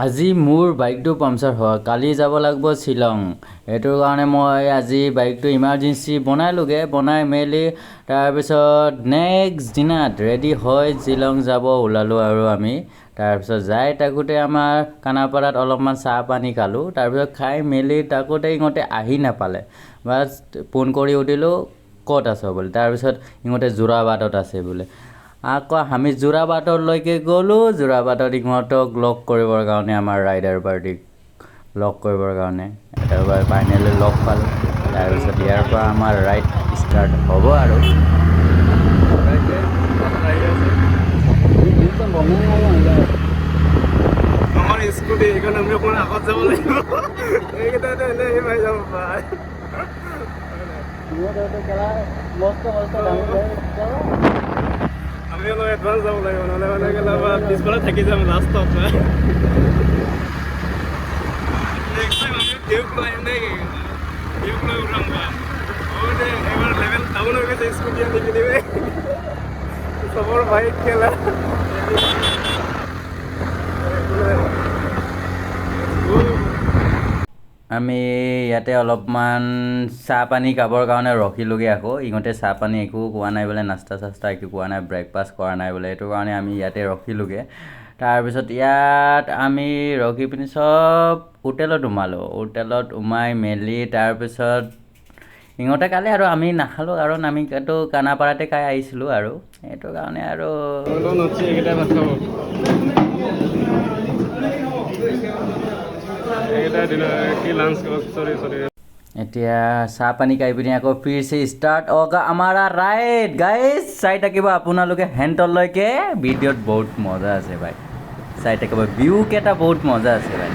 আজি মোৰ বাইকটো পামচাৰ হয়, কালি যাব লাগিব শ্বিলং। এইটোৰ কাৰণে মই আজি বাইকটো ইমাৰ্জেঞ্চি বনালোগৈ, বনাই মেলি তাৰপিছত নেক্সট দিনাত ৰেডি হৈ শ্বিলং যাব ওলালোঁ আৰু আমি। তাৰপিছত যাই থাকোঁতে আমাৰ খানাপাৰাত অলপমান চাহ পানী খালোঁ। তাৰপিছত খাই মেলি থাকোঁতে ইহঁতে আহি নাপালে, বাছ ফোন কৰি সুধিলোঁ ক'ত আছ বুলি। তাৰপিছত ইহঁতে যোৰাবাটত আছে বোলে। আকৌ আমি যোৰাবাটলৈকে গ'লোঁ, যোৰাবাটত ইহঁতক লগ কৰিবৰ কাৰণে, আমাৰ ৰাইডাৰ পাৰ্টিক লগ কৰিবৰ কাৰণে একেবাৰে ফাইনেলি লগ পালোঁ। তাৰপিছত ইয়াৰ পৰা আমাৰ ৰাইড ষ্টাৰ্ট হ'ব আৰু। আমার স্কুটি এখানে আমি ওখানে আগত যাব লাগিব এইকেইটাতে এনেই পাই যাব পাই আমি অলপ এডভান্স যাব লাগিব, নহ'লে মানে গ'লে পিছফালে থাকি যাম লাষ্টত। নেক্সট টাইম আমি টিউব লৈ আহিম নেকি? টিউব লৈ উঠাম এবাৰ লেভেল ডাউন হৈ গৈছে, স্কুটি আনি কিনিবে চবৰ বাইক খেলা। আমি ইয়াতে অলপমান চাহ পানী খাবৰ কাৰণে ৰখিলোগৈ। আকৌ ইহঁতে চাহ পানী একো খোৱা নাই বোলে, নাস্তা চাস্তা একো খোৱা নাই, ব্ৰেকফাষ্ট কৰা নাই বোলে। সেইটো কাৰণে আমি ইয়াতে ৰখিলোগৈ। তাৰপিছত ইয়াত আমি ৰখি পিনি চব হোটেলত সোমালোঁ। হোটেলত সোমাই মেলি তাৰপিছত ইহঁতে খালে আৰু আমি নাখালোঁ, কাৰণ আমি এইটো খানাপাৰাতে খাই আহিছিলোঁ আৰু সেইটো কাৰণে আৰু এতিয়া চাহ পানী খাই পিনি আকৌ ফিৰছে ষ্টাৰ্ট হোগা আমাৰা ৰাইড। গাইজ চাই থাকিব আপোনালোকে হেণ্টলৈকে, ভিডিঅ'ত বহুত মজা আছে ভাই, চাই থাকিব, ভিউ কেইটা বহুত মজা আছে ভাই।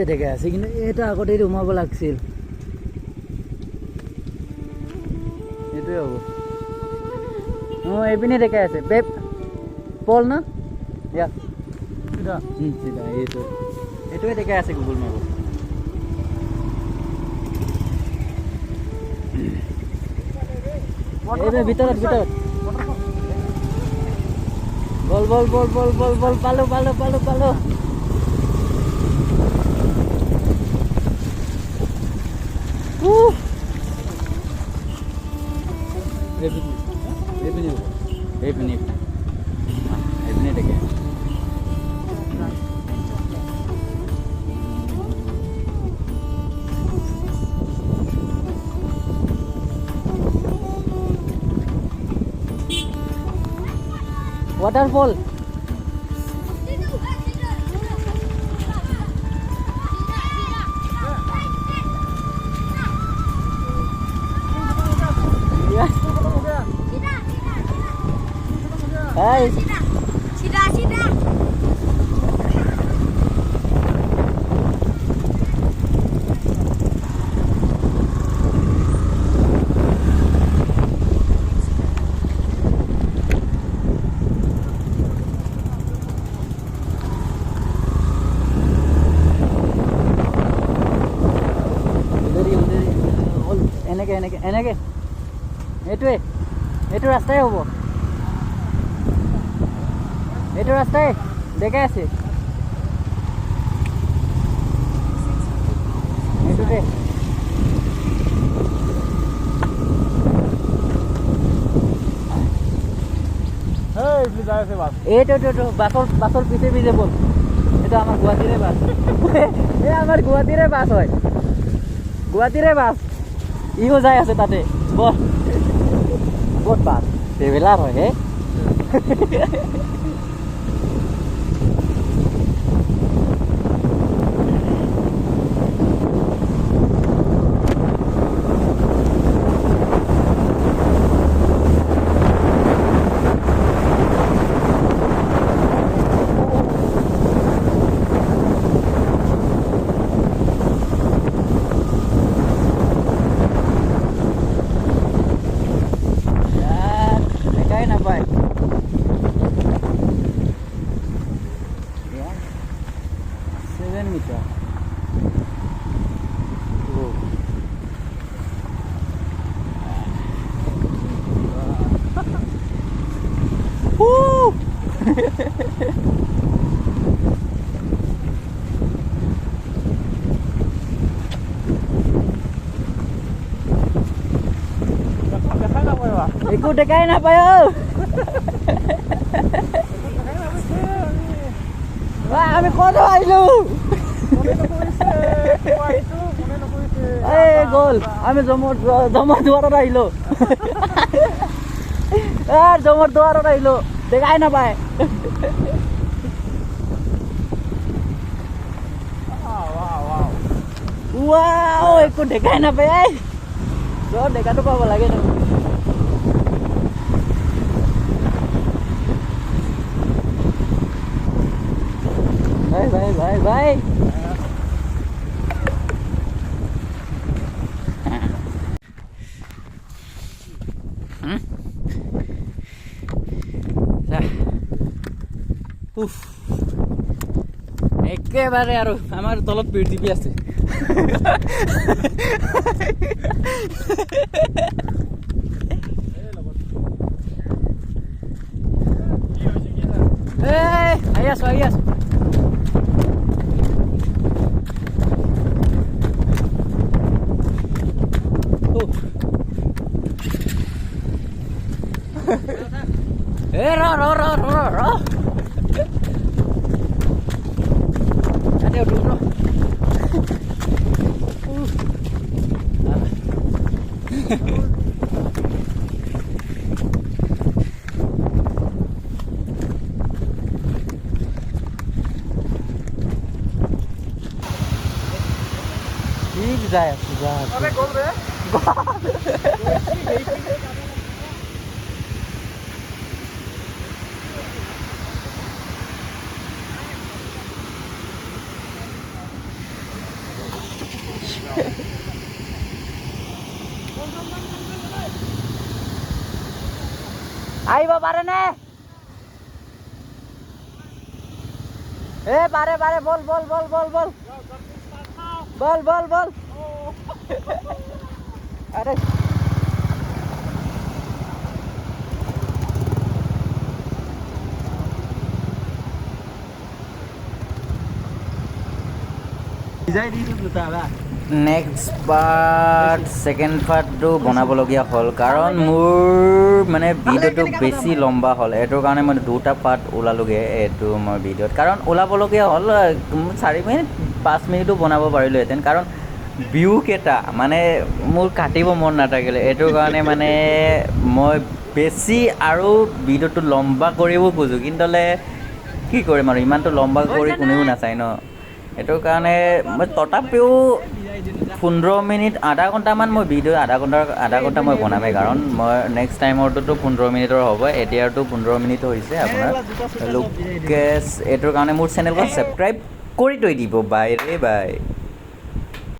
এইপিনিতে দেখাই আছে কিন্তু এটা আগতে সোমাব লাগিছিল এইটোৱে হ'ব অঁ এইপিনে দেখাই আছে বেব পল না দিয়া চিধা চিধা এইটোৱে দেখাই আছে গুগল মেপত এই ভিতৰত বল বল বল বল বল বল পালো পালো পালো পালো এইপিনে দেখে waterfall hai sida এনেকে এইটো ৰাস্তাই হ'ব এইটো ৰাস্তাই দেখাই আছে এইটোতে এইটো বাছৰ পিছে বল এইটো আমাৰ গুৱাহাটীৰে বাছ এই আমাৰ গুৱাহাটীৰে বাছ হয় গুৱাহাটীৰে বাছ ইও যাই আছে তাতে বল ক'ত বাছ ট্ৰেভেলাৰ হয় হে একো দেখাই নাপায় আমি কত আহিলো গ'ল আমি জমৰ দুৱাৰত আহিলো জমৰ দুৱাৰত আহিলো দেখাই নাপায় একো দেখাই নাপায় দেখাটো পাব লাগে ন ভাই একেবাৰে আৰু আমাৰ তলত পৃথিৱী আছে আহি আছো ৰ যায় আহিব পাৰেনে? পাৰে বল বল বল বল বল বল বল বল আৰে নেক্সট পাৰ্ট ছেকেণ্ড পাৰ্টটো বনাবলগীয়া হ'ল কাৰণ মোৰ মানে ভিডিঅ'টো বেছি লম্বা হ'ল এইটোৰ কাৰণে মই দুটা পাৰ্ট ওলালোগৈ এইটো মই ভিডিঅ'ত কাৰণ ওলাবলগীয়া হ'ল 4 মিনিট 5 মিনিটো বনাব পাৰিলোহেঁতেন কাৰণ ভিউকেইটা মানে মোৰ কাটিব মন নাথাকিলে এইটোৰ কাৰণে মানে মই বেছি আৰু ভিডিঅ'টো লম্বা কৰিব খোজোঁ কিন্তু কি কৰিম আৰু ইমানটো লম্বা কৰি কোনেও নাচায় ন এইটোৰ কাৰণে মই তথাপিও 15 মিনিট আধা ঘণ্টামান মই ভিডিঅ' আধা ঘণ্টা মই বনামেই কাৰণ মই নেক্সট টাইমৰটোতো 15 মিনিটৰ হ'ব এতিয়াৰতো 15 মিনিট হৈছে আপোনাৰ লোকে এইটোৰ কাৰণে মোৰ চেনেলখন ছাবস্ক্ৰাইব কৰি থৈ দিব বাই ৰে বাই